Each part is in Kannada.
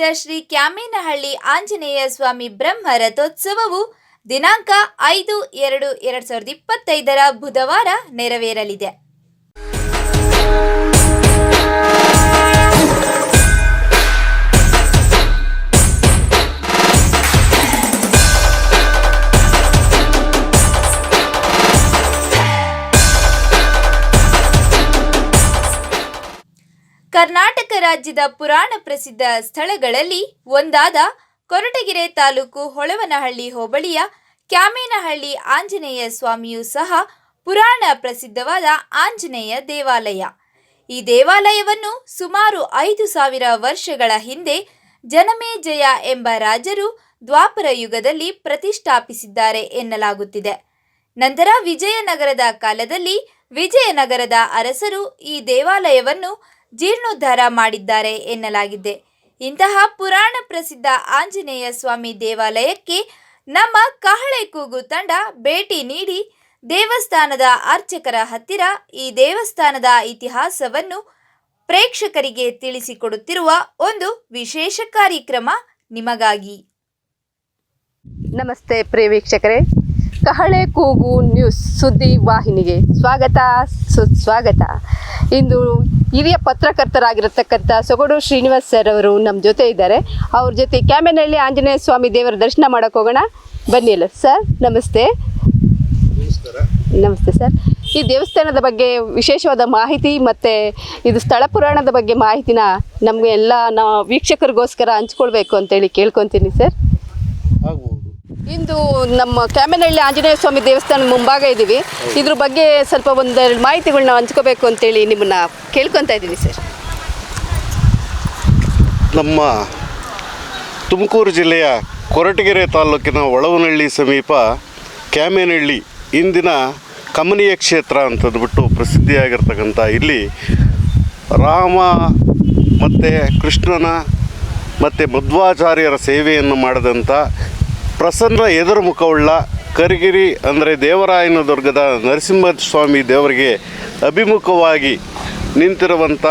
ಪ್ರಸಿದ್ಧ ಶ್ರೀ ಕ್ಯಾಮೇನಹಳ್ಳಿ ಆಂಜನೇಯ ಸ್ವಾಮಿ ಬ್ರಹ್ಮ ರಥೋತ್ಸವವು ದಿನಾಂಕ 5/2/2025 ಬುಧವಾರ ನೆರವೇರಲಿದೆ. ಕರ್ನಾಟಕ ರಾಜ್ಯದ ಪುರಾಣ ಪ್ರಸಿದ್ಧ ಸ್ಥಳಗಳಲ್ಲಿ ಒಂದಾದ ಕೊರಟಗೆರೆ ತಾಲೂಕು ಹೊಳವನಹಳ್ಳಿ ಹೋಬಳಿಯ ಕ್ಯಾಮೇನಹಳ್ಳಿ ಆಂಜನೇಯ ಸ್ವಾಮಿಯೂ ಸಹ ಪುರಾಣ ಪ್ರಸಿದ್ಧವಾದ ಆಂಜನೇಯ ದೇವಾಲಯ. ಈ ದೇವಾಲಯವನ್ನು ಸುಮಾರು 5,000 ವರ್ಷಗಳ ಹಿಂದೆ ಜನಮೇಜಯ ಎಂಬ ರಾಜರು ದ್ವಾಪರ ಯುಗದಲ್ಲಿ ಪ್ರತಿಷ್ಠಾಪಿಸಿದ್ದಾರೆ ಎನ್ನಲಾಗುತ್ತಿದೆ. ನಂತರ ವಿಜಯನಗರದ ಕಾಲದಲ್ಲಿ ವಿಜಯನಗರದ ಅರಸರು ಈ ದೇವಾಲಯವನ್ನು ಜೀರ್ಣೋದ್ಧಾರ ಮಾಡಿದ್ದಾರೆ ಎನ್ನಲಾಗಿದೆ. ಇಂತಹ ಪುರಾಣ ಪ್ರಸಿದ್ಧ ಆಂಜನೇಯ ಸ್ವಾಮಿ ದೇವಾಲಯಕ್ಕೆ ನಮ್ಮ ಕಹಳೆ ಕೂಗು ತಂಡ ಭೇಟಿ ನೀಡಿ ದೇವಸ್ಥಾನದ ಅರ್ಚಕರ ಹತ್ತಿರ ಈ ದೇವಸ್ಥಾನದ ಇತಿಹಾಸವನ್ನು ಪ್ರೇಕ್ಷಕರಿಗೆ ತಿಳಿಸಿಕೊಡುತ್ತಿರುವ ಒಂದು ವಿಶೇಷ ಕಾರ್ಯಕ್ರಮ ನಿಮಗಾಗಿ. ನಮಸ್ತೆ ಪ್ರಿಯ ವೀಕ್ಷಕರೇ, ಕಹಳೆ ಕೂಗು ನ್ಯೂಸ್ ಸುದ್ದಿ ವಾಹಿನಿಗೆ ಸುಸ್ವಾಗತ. ಇಂದು ಹಿರಿಯ ಪತ್ರಕರ್ತರಾಗಿರತಕ್ಕಂಥ ಸೊಗಡು ಶ್ರೀನಿವಾಸ್ ಸರ್ ಅವರು ನಮ್ಮ ಜೊತೆ ಇದ್ದಾರೆ. ಅವ್ರ ಜೊತೆ ಕ್ಯಾಮೇನಹಳ್ಳಿ ಆಂಜನೇಯ ಸ್ವಾಮಿ ದೇವರ ದರ್ಶನ ಮಾಡೋಕೆ ಹೋಗೋಣ, ಬನ್ನಿ. ಅಲ್ಲ ಸರ್, ನಮಸ್ತೆ. ನಮಸ್ತೆ ಸರ್. ಈ ದೇವಸ್ಥಾನದ ಬಗ್ಗೆ ವಿಶೇಷವಾದ ಮಾಹಿತಿ ಮತ್ತು ಇದು ಸ್ಥಳ ಪುರಾಣದ ಬಗ್ಗೆ ಮಾಹಿತಿನ ನಮಗೆ ಎಲ್ಲ ನಾವು ವೀಕ್ಷಕರಿಗೋಸ್ಕರ ಹಂಚ್ಕೊಳ್ಬೇಕು ಅಂತೇಳಿ ಕೇಳ್ಕೊತೀನಿ ಸರ್. ಇಂದು ನಮ್ಮ ಕ್ಯಾಮೇನಹಳ್ಳಿ ಆಂಜನೇಯ ಸ್ವಾಮಿ ದೇವಸ್ಥಾನದ ಮುಂಭಾಗ ಇದ್ದೀವಿ. ಇದ್ರ ಬಗ್ಗೆ ಸ್ವಲ್ಪ ಒಂದೆರಡು ಮಾಹಿತಿಗಳನ್ನ ಹಂಚ್ಕೋಬೇಕು ಅಂತೇಳಿ ನಿಮ್ಮನ್ನ ಕೇಳ್ಕೊತಾ ಇದ್ದೀವಿ ಸರ್. ನಮ್ಮ ತುಮಕೂರು ಜಿಲ್ಲೆಯ ಕೊರಟಗೆರೆ ತಾಲೂಕಿನ ಹೊಳವನಹಳ್ಳಿ ಸಮೀಪ ಕ್ಯಾಮೇನಹಳ್ಳಿ ಇಂದಿನ ಕಮನೀಯ ಕ್ಷೇತ್ರ ಅಂತಂದ್ಬಿಟ್ಟು ಪ್ರಸಿದ್ಧಿಯಾಗಿರ್ತಕ್ಕಂಥ ಇಲ್ಲಿ ರಾಮ ಮತ್ತು ಕೃಷ್ಣನ ಮತ್ತು ಮಧ್ವಾಚಾರ್ಯರ ಸೇವೆಯನ್ನು ಮಾಡಿದಂಥ ಪ್ರಸನ್ನ ಎದುರುಮುಖವುಳ್ಳ ಕರಿಗಿರಿ ಅಂದರೆ ದೇವರಾಯನದುರ್ಗದ ನರಸಿಂಹಸ್ವಾಮಿ ದೇವರಿಗೆ ಅಭಿಮುಖವಾಗಿ ನಿಂತಿರುವಂಥ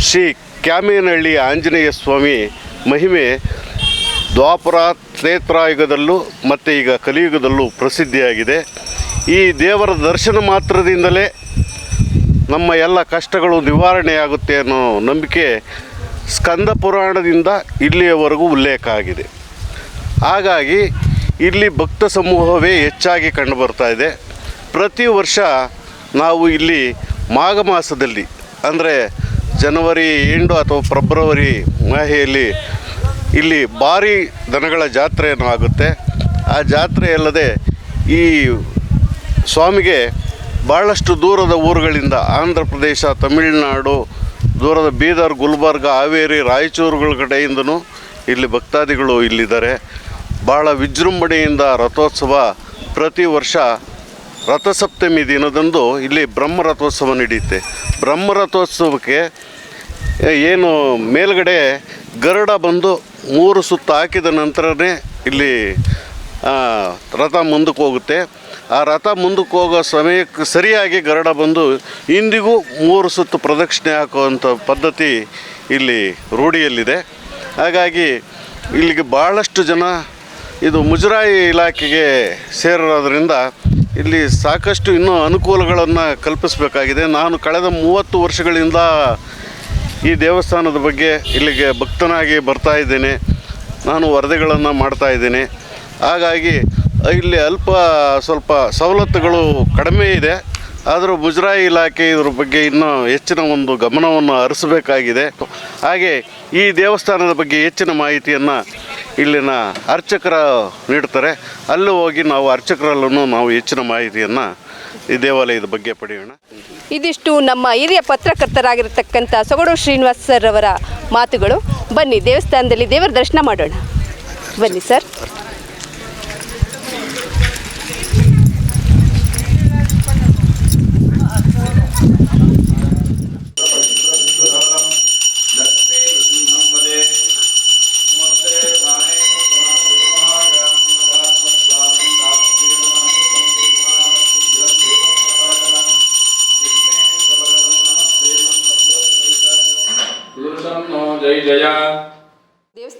ಶ್ರೀ ಕ್ಯಾಮೇನಹಳ್ಳಿ ಆಂಜನೇಯ ಸ್ವಾಮಿ ಮಹಿಮೆ ದ್ವಾಪರ ತ್ರೇತಾಯುಗದಲ್ಲೂ ಮತ್ತು ಈಗ ಕಲಿಯುಗದಲ್ಲೂ ಪ್ರಸಿದ್ಧಿಯಾಗಿದೆ. ಈ ದೇವರ ದರ್ಶನ ಮಾತ್ರದಿಂದಲೇ ನಮ್ಮ ಎಲ್ಲ ಕಷ್ಟಗಳು ನಿವಾರಣೆಯಾಗುತ್ತೆ ಅನ್ನೋ ನಂಬಿಕೆ ಸ್ಕಂದ ಪುರಾಣದಿಂದ ಇಲ್ಲಿಯವರೆಗೂ ಉಲ್ಲೇಖ ಆಗಿದೆ. ಹಾಗಾಗಿ ಇಲ್ಲಿ ಭಕ್ತ ಸಮೂಹವೇ ಹೆಚ್ಚಾಗಿ ಕಂಡುಬರ್ತಾ ಇದೆ. ಪ್ರತಿ ವರ್ಷ ನಾವು ಇಲ್ಲಿ ಮಾಘ ಮಾಸದಲ್ಲಿ ಅಂದರೆ ಜನವರಿ ಎಂಡು ಅಥವಾ ಫೆಬ್ರವರಿ ಮಾಹೆಯಲ್ಲಿ ಇಲ್ಲಿ ಭಾರಿ ದನಗಳ ಜಾತ್ರೆಯನ್ನು ಆಗುತ್ತೆ. ಆ ಜಾತ್ರೆಯಲ್ಲದೆ ಈ ಸ್ವಾಮಿಗೆ ಭಾಳಷ್ಟು ದೂರದ ಊರುಗಳಿಂದ ಆಂಧ್ರ ಪ್ರದೇಶ, ತಮಿಳುನಾಡು, ದೂರದ ಬೀದರ್, ಗುಲ್ಬರ್ಗ, ಹಾವೇರಿ, ರಾಯಚೂರುಗಳ ಕಡೆಯಿಂದನೂ ಇಲ್ಲಿ ಭಕ್ತಾದಿಗಳು ಇಲ್ಲಿದ್ದಾರೆ. ಭಾಳ ವಿಜೃಂಭಣೆಯಿಂದ ರಥೋತ್ಸವ ಪ್ರತಿ ವರ್ಷ ರಥಸಪ್ತಮಿ ದಿನದಂದು ಇಲ್ಲಿ ಬ್ರಹ್ಮರಥೋತ್ಸವ ನಡೆಯುತ್ತೆ. ಬ್ರಹ್ಮರಥೋತ್ಸವಕ್ಕೆ ಏನು ಮೇಲ್ಗಡೆ ಗರುಡ ಬಂದು 3 ಸುತ್ತು ಹಾಕಿದ ನಂತರನೇ ಇಲ್ಲಿ ರಥ ಮುಂದಕ್ಕೆ ಹೋಗುತ್ತೆ. ಆ ರಥ ಮುಂದಕ್ಕೆ ಹೋಗೋ ಸಮಯಕ್ಕೆ ಸರಿಯಾಗಿ ಗರುಡ ಬಂದು ಇಂದಿಗೂ 3 ಸುತ್ತು ಪ್ರದಕ್ಷಿಣೆ ಹಾಕುವಂಥ ಪದ್ಧತಿ ಇಲ್ಲಿ ರೂಢಿಯಲ್ಲಿದೆ. ಹಾಗಾಗಿ ಇಲ್ಲಿಗೆ ಭಾಳಷ್ಟು ಜನ ಇದು ಮುಜರಾಯಿ ಇಲಾಖೆಗೆ ಸೇರೋದ್ರಿಂದ ಇಲ್ಲಿ ಸಾಕಷ್ಟು ಇನ್ನೂ ಅನುಕೂಲಗಳನ್ನು ಕಲ್ಪಿಸಬೇಕಾಗಿದೆ. ನಾನು ಕಳೆದ 30 ವರ್ಷಗಳಿಂದ ಈ ದೇವಸ್ಥಾನದ ಬಗ್ಗೆ ಇಲ್ಲಿಗೆ ಭಕ್ತನಾಗಿ ಬರ್ತಾ ಇದ್ದೇನೆ. ನಾನು ವರದಿಗಳನ್ನು ಮಾಡ್ತಾಯಿದ್ದೇನೆ. ಹಾಗಾಗಿ ಇಲ್ಲಿ ಸ್ವಲ್ಪ ಸವಲತ್ತುಗಳು ಕಡಿಮೆ ಇದೆ. ಆದರೂ ಮುಜರಾಯಿ ಇಲಾಖೆ ಇದ್ರ ಬಗ್ಗೆ ಇನ್ನೂ ಹೆಚ್ಚಿನ ಒಂದು ಗಮನವನ್ನು ಹರಿಸಬೇಕಾಗಿದೆ. ಹಾಗೆ ಈ ದೇವಸ್ಥಾನದ ಬಗ್ಗೆ ಹೆಚ್ಚಿನ ಮಾಹಿತಿಯನ್ನು ಇಲ್ಲಿನ ಅರ್ಚಕರ ನೀಡ್ತಾರೆ. ಅಲ್ಲಿ ಹೋಗಿ ನಾವು ಅರ್ಚಕರಲ್ಲೂ ನಾವು ಹೆಚ್ಚಿನ ಮಾಹಿತಿಯನ್ನು ಈ ದೇವಾಲಯದ ಬಗ್ಗೆ ಪಡೆಯೋಣ. ಇದಿಷ್ಟು ನಮ್ಮ ಹಿರಿಯ ಪತ್ರಕರ್ತರಾಗಿರತಕ್ಕಂಥ ಸೊಗಡು ಶ್ರೀನಿವಾಸ್ ಸರ್ ಅವರ ಮಾತುಗಳು. ಬನ್ನಿ ದೇವಸ್ಥಾನದಲ್ಲಿ ದೇವರ ದರ್ಶನ ಮಾಡೋಣ, ಬನ್ನಿ ಸರ್.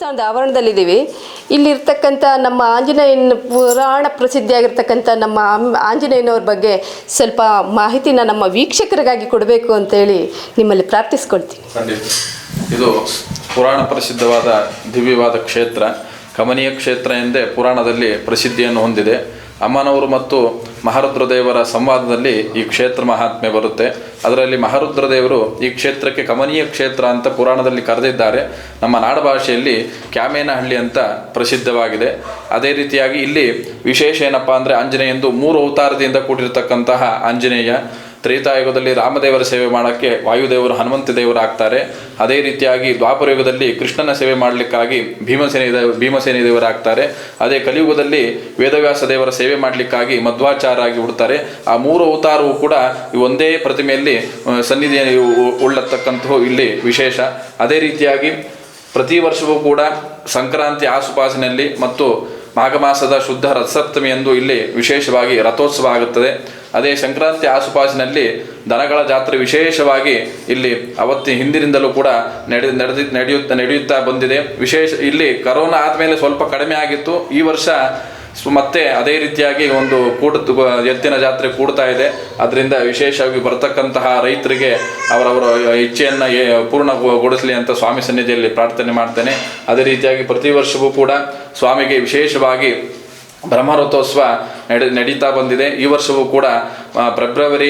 ದೇವಸ್ಥಾನದ ಆವರಣದಲ್ಲಿದ್ದೀವಿ. ಇಲ್ಲಿರ್ತಕ್ಕಂಥ ನಮ್ಮ ಆಂಜನೇಯನ ಪುರಾಣ ಪ್ರಸಿದ್ಧಿಯಾಗಿರ್ತಕ್ಕಂಥ ನಮ್ಮ ಆಂಜನೇಯನವ್ರ ಬಗ್ಗೆ ಸ್ವಲ್ಪ ಮಾಹಿತಿನ ನಮ್ಮ ವೀಕ್ಷಕರಿಗಾಗಿ ಕೊಡಬೇಕು ಅಂತೇಳಿ ನಿಮ್ಮಲ್ಲಿ ಪ್ರಾರ್ಥಿಸ್ಕೊಳ್ತೀನಿ. ಖಂಡಿತ. ಇದು ಪುರಾಣ ಪ್ರಸಿದ್ಧವಾದ ದಿವ್ಯವಾದ ಕ್ಷೇತ್ರ, ಕಮನೀಯ ಕ್ಷೇತ್ರ ಎಂದೇ ಪುರಾಣದಲ್ಲಿ ಪ್ರಸಿದ್ಧಿಯನ್ನು ಹೊಂದಿದೆ. ಅಮ್ಮನವರು ಮತ್ತು ಮಹಾರುದ್ರದೇವರ ಸಂವಾದದಲ್ಲಿ ಈ ಕ್ಷೇತ್ರ ಮಹಾತ್ಮೆ ಬರುತ್ತೆ. ಅದರಲ್ಲಿ ಮಹಾರುದ್ರದೇವರು ಈ ಕ್ಷೇತ್ರಕ್ಕೆ ಕಮನೀಯ ಕ್ಷೇತ್ರ ಅಂತ ಪುರಾಣದಲ್ಲಿ ಕರೆದಿದ್ದಾರೆ. ನಮ್ಮ ನಾಡಭಾಷೆಯಲ್ಲಿ ಕ್ಯಾಮೇನಹಳ್ಳಿ ಅಂತ ಪ್ರಸಿದ್ಧವಾಗಿದೆ. ಅದೇ ರೀತಿಯಾಗಿ ಇಲ್ಲಿ ವಿಶೇಷ ಏನಪ್ಪ ಅಂದರೆ ಆಂಜನೇಯಂದು 3 ಅವತಾರದಿಂದ ಕೂಡಿರ್ತಕ್ಕಂತಹ ಆಂಜನೇಯ. ತ್ರೇತಾಯುಗದಲ್ಲಿ ರಾಮದೇವರ ಸೇವೆ ಮಾಡೋಕ್ಕೆ ವಾಯುದೇವರು ಹನುಮಂತ ದೇವರು ಆಗ್ತಾರೆ. ಅದೇ ರೀತಿಯಾಗಿ ದ್ವಾಪರಯುಗದಲ್ಲಿ ಕೃಷ್ಣನ ಸೇವೆ ಮಾಡಲಿಕ್ಕಾಗಿ ಭೀಮಸೇನ ದೇವರಾಗ್ತಾರೆ. ಅದೇ ಕಲಿಯುಗದಲ್ಲಿ ವೇದವ್ಯಾಸ ದೇವರ ಸೇವೆ ಮಾಡಲಿಕ್ಕಾಗಿ ಮಧ್ವಾಚಾರ್ಯ ಆಗಿ ಹುಡ್ತಾರೆ. ಆ 3 ಅವತಾರವೂ ಕೂಡ ಈ ಒಂದೇ ಪ್ರತಿಮೆಯಲ್ಲಿ ಸನ್ನಿಧಿ ಉಳ್ಳತಕ್ಕಂತಹ ಇಲ್ಲಿ ವಿಶೇಷ. ಅದೇ ರೀತಿಯಾಗಿ ಪ್ರತಿ ವರ್ಷವೂ ಕೂಡ ಸಂಕ್ರಾಂತಿ ಆಸುಪಾಸಿನಲ್ಲಿ ಮತ್ತು ಮಾಘ ಮಾಸದ ಶುದ್ಧ ರಥಸಪ್ತಮಿಯಂದು ಇಲ್ಲಿ ವಿಶೇಷವಾಗಿ ರಥೋತ್ಸವ ಆಗುತ್ತದೆ. ಅದೇ ಸಂಕ್ರಾಂತಿ ಆಸುಪಾಸಿನಲ್ಲಿ ದನಗಳ ಜಾತ್ರೆ ವಿಶೇಷವಾಗಿ ಇಲ್ಲಿ ಹಿಂದಿನಿಂದಲೂ ಕೂಡ ನಡೆಯುತ್ತಾ ಬಂದಿದೆ. ವಿಶೇಷ ಇಲ್ಲಿ ಕರೋನಾ ಆದಮೇಲೆ ಸ್ವಲ್ಪ ಕಡಿಮೆ ಆಗಿತ್ತು. ಈ ವರ್ಷ ಮತ್ತೆ ಅದೇ ರೀತಿಯಾಗಿ ಒಂದು ಎತ್ತಿನ ಜಾತ್ರೆ ಕೂಡ್ತಾ ಇದೆ. ಅದರಿಂದ ವಿಶೇಷವಾಗಿ ಬರ್ತಕ್ಕಂತಹ ರೈತರಿಗೆ ಅವರವರ ಇಚ್ಛೆಯನ್ನು ಪೂರ್ಣಗೊಳಿಸಲಿ ಅಂತ ಸ್ವಾಮಿ ಸನ್ನಿಧಿಯಲ್ಲಿ ಪ್ರಾರ್ಥನೆ ಮಾಡ್ತೇನೆ. ಅದೇ ರೀತಿಯಾಗಿ ಪ್ರತಿ ವರ್ಷವೂ ಕೂಡ ಸ್ವಾಮಿಗೆ ವಿಶೇಷವಾಗಿ ಬ್ರಹ್ಮರಥೋತ್ಸವ ನಡೀತಾ ಬಂದಿದೆ. ಈ ವರ್ಷವೂ ಕೂಡ ಫೆಬ್ರವರಿ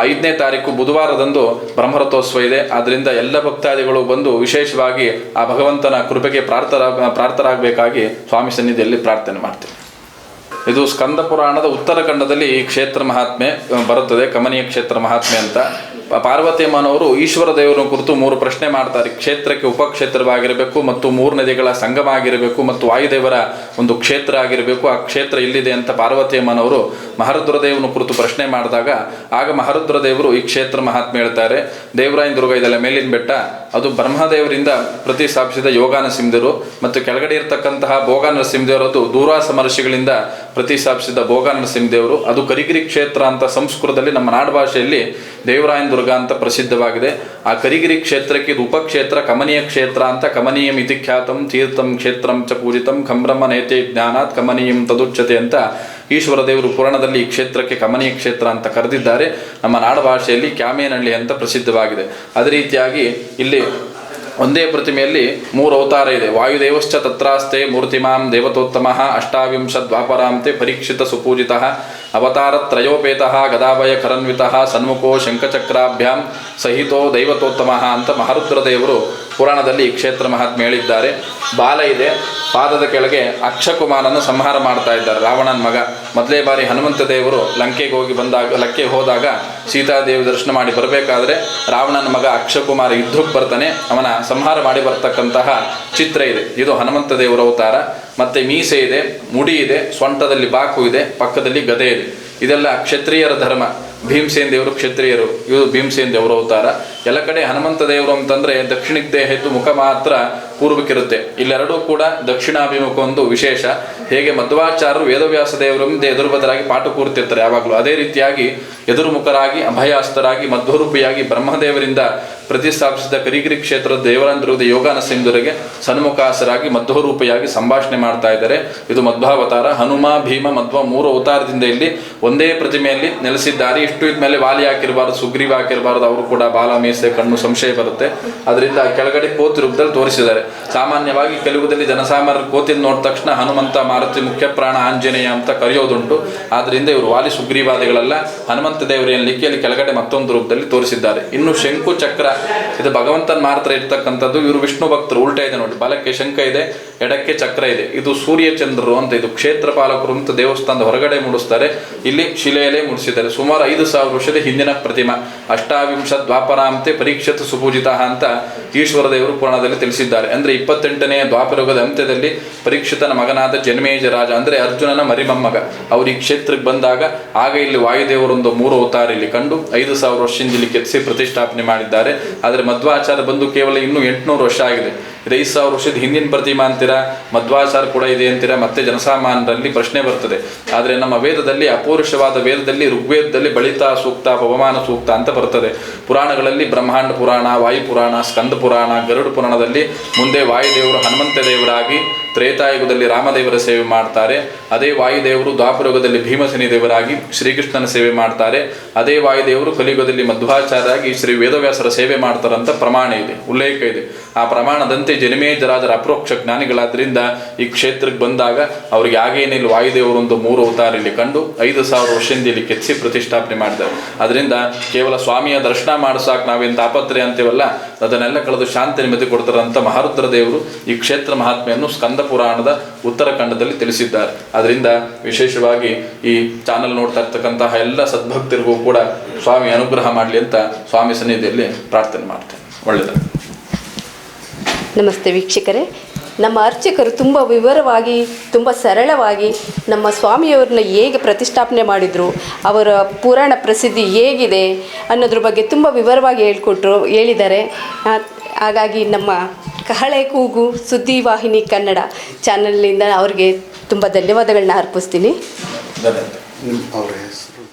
5ನೇ ತಾರೀಕು ಬುಧವಾರದಂದು ಬ್ರಹ್ಮರಥೋತ್ಸವ ಇದೆ. ಆದ್ದರಿಂದ ಎಲ್ಲ ಭಕ್ತಾದಿಗಳು ಬಂದು ವಿಶೇಷವಾಗಿ ಆ ಭಗವಂತನ ಕೃಪೆಗೆ ಪ್ರಾರ್ಥರಾಗಬೇಕಾಗಿ ಸ್ವಾಮಿ ಸನ್ನಿಧಿಯಲ್ಲಿ ಪ್ರಾರ್ಥನೆ ಮಾಡ್ತೇವೆ. ಇದು ಸ್ಕಂದ ಪುರಾಣದ ಉತ್ತರಖಂಡದಲ್ಲಿ ಈ ಕ್ಷೇತ್ರ ಮಹಾತ್ಮೆ ಬರುತ್ತದೆ, ಕಮನೀಯ ಕ್ಷೇತ್ರ ಮಹಾತ್ಮೆ ಅಂತ. ಪಾರ್ವತಿಯಮ್ಮನವರು ಈಶ್ವರ ದೇವರನ್ನು ಕುರಿತು 3 ಪ್ರಶ್ನೆ ಮಾಡ್ತಾರೆ. ಕ್ಷೇತ್ರಕ್ಕೆ ಉಪಕ್ಷೇತ್ರವಾಗಿರಬೇಕು ಮತ್ತು 3 ನದಿಗಳ ಸಂಗಮ ಆಗಿರಬೇಕು ಮತ್ತು ವಾಯುದೇವರ ಒಂದು ಕ್ಷೇತ್ರ ಆಗಿರಬೇಕು. ಆ ಕ್ಷೇತ್ರ ಇಲ್ಲಿದೆ ಅಂತ ಪಾರ್ವತಿಯಮ್ಮನವರು ಮಹಾರುದ್ರದೇವನ ಕುರಿತು ಪ್ರಶ್ನೆ ಮಾಡಿದಾಗ ಆಗ ಮಹಾರುದ್ರದೇವರು ಈ ಕ್ಷೇತ್ರ ಮಹಾತ್ಮೆ ಹೇಳ್ತಾರೆ. ದೇವರಾಯನ ದುರ್ಗ ಇದೆಲ್ಲ ಮೇಲಿನ ಬೆಟ್ಟ, ಅದು ಬ್ರಹ್ಮದೇವರಿಂದ ಪ್ರತಿಷ್ಠಾಪಿಸಿದ ಯೋಗ ನರಸಿಂಹದೇವರು ಮತ್ತು ಕೆಳಗಡೆ ಇರತಕ್ಕಂತಹ ಭೋಗ ನರಸಿಂಹದೇವರು ಅದು ದೂರ್ವಾಸ ಮಹರ್ಷಿಗಳಿಂದ ಪ್ರತಿಷ್ಠಾಪಿಸಿದ ಭೋಗ ನರಸಿಂಹದೇವರು. ಅದು ಕರಿಗಿರಿ ಕ್ಷೇತ್ರ ಅಂತ ಸಂಸ್ಕೃತದಲ್ಲಿ ನಮ್ಮ ನಾಡಭಾಷೆಯಲ್ಲಿ ದೇವರಾಯನ ದುರ್ಗ ಅಂತ ಪ್ರಸಿದ್ಧವಾಗಿದೆ. ಆ ಕರಿಗಿರಿ ಕ್ಷೇತ್ರಕ್ಕೆ ಇದು ಉಪಕ್ಷೇತ್ರ, ಕಮನೀಯ ಕ್ಷೇತ್ರ ಅಂತ. ಕಮನೀಯಂ ಇತಿ ಖ್ಯಾತಂ ತೀರ್ಥಂ ಕ್ಷೇತ್ರಂ ಚ ಪೂಜಿತಂ ಖಂಬ್ರಹ್ಮ ನೇತೆ ಜ್ಞಾನಾತ್ ಕಮನೀಯಂ ತದುಚ್ಯತೆ ಅಂತ ಈಶ್ವರ ದೇವರು ಪುರಾಣದಲ್ಲಿ ಈ ಕ್ಷೇತ್ರಕ್ಕೆ ಕಮನೀಯ ಕ್ಷೇತ್ರ ಅಂತ ಕರೆದಿದ್ದಾರೆ. ನಮ್ಮ ನಾಡಭಾಷೆಯಲ್ಲಿ ಕ್ಯಾಮೇನಹಳ್ಳಿ ಅಂತ ಪ್ರಸಿದ್ಧವಾಗಿದೆ. ಅದೇ ರೀತಿಯಾಗಿ ಇಲ್ಲಿ ಒಂದೇ ಪ್ರತಿಮೆಯಲ್ಲಿ 3 ಅವತಾರ ಇದೆ. ವಾಯುದೇವಶ್ಚ ತತ್ರಾಸ್ತೆ ಮೂರ್ತಿಮಾಂ ದೇವತೋತ್ತಮಃ ಅಷ್ಟಾವಿಂಶದ್ವಾಪರಾಂತೆ ಪರೀಕ್ಷಿತ ಸುಪೂಜಿತಃ ಅವತಾರತ್ರಯೋಪೇತಃ ಗದಾಭಯ ಕರನ್ವಿತಃ ಸನ್ಮುಖೋ ಶಂಖಚಕ್ರಾಭ್ಯಾಂ ಸಹಿತೋ ದೈವತೋತ್ತಮಃ ಅಂತ ಮಹಾರುದ್ರದೇವರು ಪುರಾಣದಲ್ಲಿ ಈ ಕ್ಷೇತ್ರ ಮಹಾತ್ಮೆ ಹೇಳಿದ್ದಾರೆ. ಬಾಲ ಇದೆ, ಪಾದದ ಕೆಳಗೆ ಅಕ್ಷಕುಮಾರನನ್ನು ಸಂಹಾರ ಮಾಡ್ತಾ ಇದ್ದಾರೆ, ರಾವಣನ ಮಗ. ಮೊದಲೇ ಬಾರಿ ಹನುಮಂತ ದೇವರು ಲಂಕೆಗೆ ಹೋದಾಗ ಸೀತಾದೇವಿ ದರ್ಶನ ಮಾಡಿ ಬರಬೇಕಾದ್ರೆ ರಾವಣನ ಮಗ ಅಕ್ಷಕುಮಾರ ಯುದ್ಧಕ್ಕೆ ಬರ್ತಾನೆ. ಅವನ ಸಂಹಾರ ಮಾಡಿ ಬರ್ತಕ್ಕಂತಹ ಚಿತ್ರ ಇದೆ. ಇದು ಹನುಮಂತ ದೇವರ ಅವತಾರ. ಮತ್ತು ಮೀಸೆ ಇದೆ, ಮುಡಿ ಇದೆ, ಸೊಂಟದಲ್ಲಿ ಬಾಕು ಇದೆ, ಪಕ್ಕದಲ್ಲಿ ಗದೆ ಇದೆ. ಇದೆಲ್ಲ ಕ್ಷತ್ರಿಯರ ಧರ್ಮ. ಭೀಮಸೇನ ದೇವರು ಕ್ಷತ್ರಿಯರು, ಇವರು ಭೀಮಸೇನ ದೇವರ ಅವತಾರ. ಎಲ್ಲ ಕಡೆ ಹನುಮಂತ ದೇವರು ಅಂತಂದರೆ ದಕ್ಷಿಣಕ್ಕೆ ಹೆದ್ದು ಮುಖ ಮಾತ್ರ ಪೂರ್ವಕ್ಕಿರುತ್ತೆ. ಇಲ್ಲೆರಡೂ ಕೂಡ ದಕ್ಷಿಣಾಭಿಮುಖ ಒಂದು ವಿಶೇಷ. ಹೇಗೆ ಮಧ್ವಾಚಾರ್ಯರು ವೇದವ್ಯಾಸ ದೇವರು ಮುಂದೆ ಎದುರು ಬದಲಾಗಿ ಪಾಠ ಕೂರ್ತಿರ್ತಾರೆ ಯಾವಾಗಲೂ, ಅದೇ ರೀತಿಯಾಗಿ ಎದುರುಮುಖರಾಗಿ ಅಭಯಾಸ್ತರಾಗಿ ಮಧ್ವರೂಪಿಯಾಗಿ ಬ್ರಹ್ಮದೇವರಿಂದ ಪ್ರತಿಷ್ಠಾಪಿಸಿದ ಕರಿಗಿರಿ ಕ್ಷೇತ್ರದ ದೇವರಾಂಧ್ರದ ಯೋಗ ನರಸಿಂಹರಿಗೆ ಸನ್ಮುಖಾಸರಾಗಿ ಮಧ್ವರೂಪಿಯಾಗಿ ಸಂಭಾಷಣೆ ಮಾಡ್ತಾ ಇದ್ದಾರೆ. ಇದು ಮಧ್ವಾವತಾರ. ಹನುಮ ಭೀಮ ಮಧ್ವ 3 ಅವತಾರದಿಂದ ಇಲ್ಲಿ ಒಂದೇ ಪ್ರತಿಮೆಯಲ್ಲಿ ನೆಲೆಸಿದ್ದಾರೆ. ಇಷ್ಟು ಇದ್ಮೇಲೆ ವಾಲಿ ಹಾಕಿರಬಾರ್ದು, ಸುಗ್ರೀವ ಹಾಕಿರಬಾರ್ದು, ಅವರು ಕೂಡ ಬಾಲ ಮೀಸೆ ಕಣ್ಣು ಸಂಶಯ ಬರುತ್ತೆ. ಅದರಿಂದ ಕೆಳಗಡೆ ಕೋತಿ ರೂಪದಲ್ಲಿ ತೋರಿಸಿದ್ದಾರೆ. ಸಾಮಾನ್ಯವಾಗಿ ಕೆಲವುದಲ್ಲಿ ಜನಸಾಮಾನ್ಯರು ಕೋತಿನ ನೋಡಿದ ತಕ್ಷಣ ಹನುಮಂತ, ಮಾರುತಿ, ಮುಖ್ಯ ಪ್ರಾಣ ಆಂಜನೇಯ ಅಂತ ಕರೆಯೋದುಂಟು. ಆದ್ದರಿಂದ ಇವರು ವಾಲಿ ಸುಗ್ರೀವಾದಿಗಳಲ್ಲ, ಹನುಮಂತ ದೇವರ ಲಿಖಿಯಲ್ಲಿ ಕೆಳಗಡೆ ಮತ್ತೊಂದು ರೂಪದಲ್ಲಿ ತೋರಿಸಿದ್ದಾರೆ. ಇನ್ನು ಶಂಕು ಚಕ್ರ, ಇದು ಭಗವಂತನ ಮಾತ್ರ ಇರ್ತಕ್ಕಂಥದ್ದು. ಇವರು ವಿಷ್ಣು ಭಕ್ತರು. ಉಲ್ಟಾ ಇದೆ ನೋಡಿ, ಬಲಕ್ಕೆ ಶಂಖ ಇದೆ, ಎಡಕ್ಕೆ ಚಕ್ರ ಇದೆ. ಇದು ಸೂರ್ಯಚಂದ್ರರು ಅಂತ. ಇದು ಕ್ಷೇತ್ರ ಪಾಲಕರು ಅಂತ ದೇವಸ್ಥಾನದ ಹೊರಗಡೆ ಮೂಡಿಸ್ತಾರೆ. ಇಲ್ಲಿ ಶಿಲೆಯಲ್ಲೇ ಮೂಡಿಸಿದ್ದಾರೆ. ಸುಮಾರು 5000 ವರ್ಷದ ಹಿಂದಿನ ಪ್ರತಿಮಾ. ಅಷ್ಟಾವಿಂಶದ್ವಾಪರಾಂತೆ ಪರೀಕ್ಷಿತ ಸುಪೂಜಿತ ಅಂತ ಈಶ್ವರ ದೇವರು ಪುರಾಣದಲ್ಲಿ ತಿಳಿಸಿದ್ದಾರೆ. ಅಂದರೆ 28ನೇ ದ್ವಾಪರಯುಗದ ಅಂತ್ಯದಲ್ಲಿ ಪರೀಕ್ಷಿತನ ಮಗನಾದ ಜನ್ಮೇಜ ರಾಜ ಅಂದರೆ ಅರ್ಜುನನ ಮರಿಮಮ್ಮಗ ಅವರು ಈ ಕ್ಷೇತ್ರಕ್ಕೆ ಬಂದಾಗ ಆಗ ಇಲ್ಲಿ ವಾಯುದೇವರೊಂದು 3 ಅವತಾರ ಇಲ್ಲಿ ಕಂಡು 5000 ವರ್ಷದಿಂದ ಇಲ್ಲಿ ಕೆತ್ತಿಸಿ ಪ್ರತಿಷ್ಠಾಪನೆ ಮಾಡಿದ್ದಾರೆ. ಆದರೆ ಮಧ್ವಾಚಾರ್ಯ ಬಂದು ಕೇವಲ ಇನ್ನೂ 800 ವರ್ಷ ಆಗಿದೆ. ಇದು 5000 ವರ್ಷದ ಹಿಂದಿನ ಪ್ರತಿಮಾ ಅಂತೀರಾ, ಮಧ್ವಾಚಾರ ಕೂಡ ಇದೆ ಅಂತೀರಾ, ಮತ್ತೆ ಜನಸಾಮಾನ್ಯರಲ್ಲಿ ಪ್ರಶ್ನೆ ಬರ್ತದೆ. ಆದರೆ ನಮ್ಮ ವೇದದಲ್ಲಿ, ಅಪೌರುಷವಾದ ವೇದದಲ್ಲಿ, ಋಗ್ವೇದದಲ್ಲಿ ಬಳಿತ ಸೂಕ್ತ, ಪವಮಾನ ಸೂಕ್ತ ಅಂತ ಬರ್ತದೆ. ಪುರಾಣಗಳಲ್ಲಿ ಬ್ರಹ್ಮಾಂಡ ಪುರಾಣ, ವಾಯುಪುರಾಣ, ಸ್ಕಂದ ಪುರಾಣ, ಗರುಡ ಪುರಾಣದಲ್ಲಿ ಮುಂದೆ ವಾಯುದೇವರು ಹನುಮಂತ ದೇವರಾಗಿ ತ್ರೇತಾಯುಗದಲ್ಲಿ ರಾಮದೇವರ ಸೇವೆ ಮಾಡ್ತಾರೆ. ಅದೇ ವಾಯುದೇವರು ದ್ವಾಪರಯುಗದಲ್ಲಿ ಭೀಮಸೇನಿ ದೇವರಾಗಿ ಶ್ರೀಕೃಷ್ಣನ ಸೇವೆ ಮಾಡ್ತಾರೆ. ಅದೇ ವಾಯುದೇವರು ಕಲಿಯುಗದಲ್ಲಿ ಮಧ್ವಾಚಾರ್ಯರಾಗಿ ಶ್ರೀ ವೇದವ್ಯಾಸರ ಸೇವೆ ಮಾಡ್ತಾರಂತ ಪ್ರಮಾಣ ಇದೆ, ಉಲ್ಲೇಖ ಇದೆ. ಆ ಪ್ರಮಾಣದಂತೆ ಜನಿಮೇಜರಾಜರ ಅಪ್ರೋಕ್ಷ ಜ್ಞಾನಿಗಳಾದ್ರಿಂದ ಈ ಕ್ಷೇತ್ರಕ್ಕೆ ಬಂದಾಗ ಅವ್ರಿಗೆ ಆಗೇನಿಲ್ಲ, ವಾಯುದೇವರು ಒಂದು 3 ಅವತಾರ ಇಲ್ಲಿ ಕಂಡು 5000 ವರ್ಷದಿಂದ ಇಲ್ಲಿ ಕೆತ್ತಿಸಿ ಪ್ರತಿಷ್ಠಾಪನೆ ಮಾಡಿದ್ದಾರೆ. ಅದರಿಂದ ಕೇವಲ ಸ್ವಾಮಿಯ ದರ್ಶನ ಮಾಡಿಸಾಕ್ ನಾವೇನು ತಾಪತ್ರೆ ಅಂತೀವಲ್ಲ, ಅದನ್ನೆಲ್ಲ ಕಳೆದು ಶಾಂತಿ ನೆಮ್ಮದಿ ಕೊಡ್ತಾರಂತ ಮಹಾರುದ್ರ ದೇವರು ಈ ಕ್ಷೇತ್ರ ಮಹಾತ್ಮೆಯನ್ನು ಸ್ಕಂದ ಪುರಾಣದ ಉತ್ತರಖಂಡದಲ್ಲಿ ತಿಳಿಸಿದ್ದಾರೆ. ಅದರಿಂದ ವಿಶೇಷವಾಗಿ ಈ ಚಾನಲ್ ನೋಡ್ತಾ ಇರ್ತಕ್ಕಂತಹ ಎಲ್ಲ ಸದ್ಭಕ್ತರಿಗೂ ಕೂಡ ಸ್ವಾಮಿ ಅನುಗ್ರಹ ಮಾಡಲಿ ಅಂತ ಸ್ವಾಮಿ ಸನ್ನಿಧಿಯಲ್ಲಿ ಪ್ರಾರ್ಥನೆ ಮಾಡ್ತೇನೆ. ಒಳ್ಳೆಯದು. ನಮಸ್ತೆ ವೀಕ್ಷಕರೇ, ನಮ್ಮ ಅರ್ಚಕರು ತುಂಬ ವಿವರವಾಗಿ, ತುಂಬ ಸರಳವಾಗಿ ನಮ್ಮ ಸ್ವಾಮಿಯವ್ರನ್ನ ಹೇಗೆ ಪ್ರತಿಷ್ಠಾಪನೆ ಮಾಡಿದರು, ಅವರ ಪುರಾಣ ಪ್ರಸಿದ್ಧಿ ಹೇಗಿದೆ ಅನ್ನೋದ್ರ ಬಗ್ಗೆ ತುಂಬ ವಿವರವಾಗಿ ಹೇಳಿದ್ದಾರೆ. ಹಾಗಾಗಿ ನಮ್ಮ ಕಹಳೆ ಕೂಗು ಸುದ್ದಿವಾಹಿನಿ ಕನ್ನಡ ಚಾನಲ್ನಿಂದ ಅವ್ರಿಗೆ ತುಂಬ ಧನ್ಯವಾದಗಳನ್ನ ಅರ್ಪಿಸ್ತೀನಿ. ಧನ್ಯವಾದ. ಅವರ ಹೆಸರು